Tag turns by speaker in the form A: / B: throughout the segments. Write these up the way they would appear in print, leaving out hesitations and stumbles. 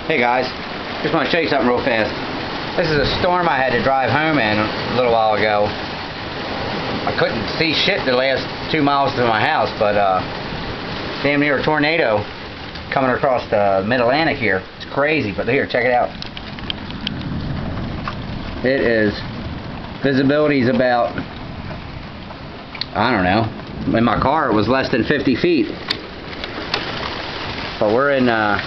A: Hey guys, just want to show you something real fast. This is a storm I had to drive home in a little while ago. I couldn't see shit the last 2 miles to my house, but damn near a tornado coming across the mid-Atlantic here. It's crazy, but here, check it out. It is, visibility is about, I don't know, in my car it was less than 50 feet. But we're in the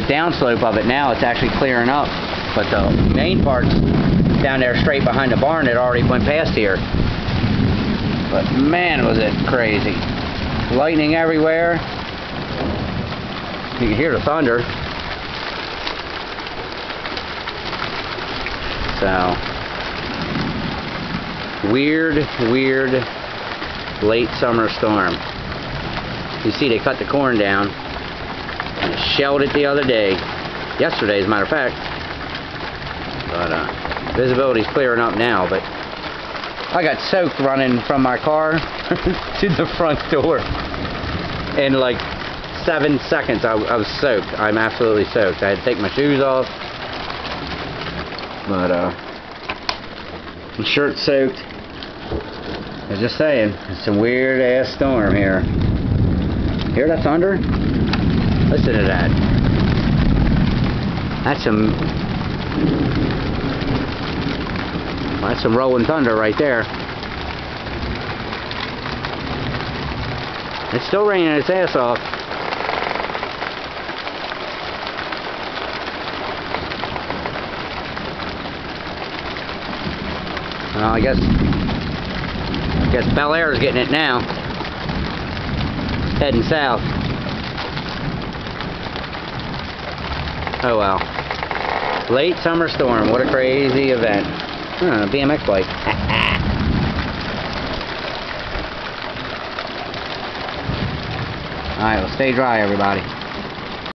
A: downslope of it now. It's actually clearing up, but the main parts down there straight behind the barn that already went past here. But man, was it crazy. Lightning everywhere. You can hear the thunder. So weird late summer storm. You see they cut the corn down and shelled it the other day, yesterday as a matter of fact, but visibility's clearing up now. But I got soaked running from my car to the front door in like 7 seconds. I was soaked. I'm absolutely soaked. I had to take my shoes off, but my shirt's soaked. I was just saying, it's a weird ass storm here. Hear that thunder? Listen to that. That's some rolling thunder right there. It's still raining its ass off. Well, I guess Bel Air is getting it now. Heading south. Oh well. Late summer storm. What a crazy event. A BMX bike. Alright, well, stay dry, everybody.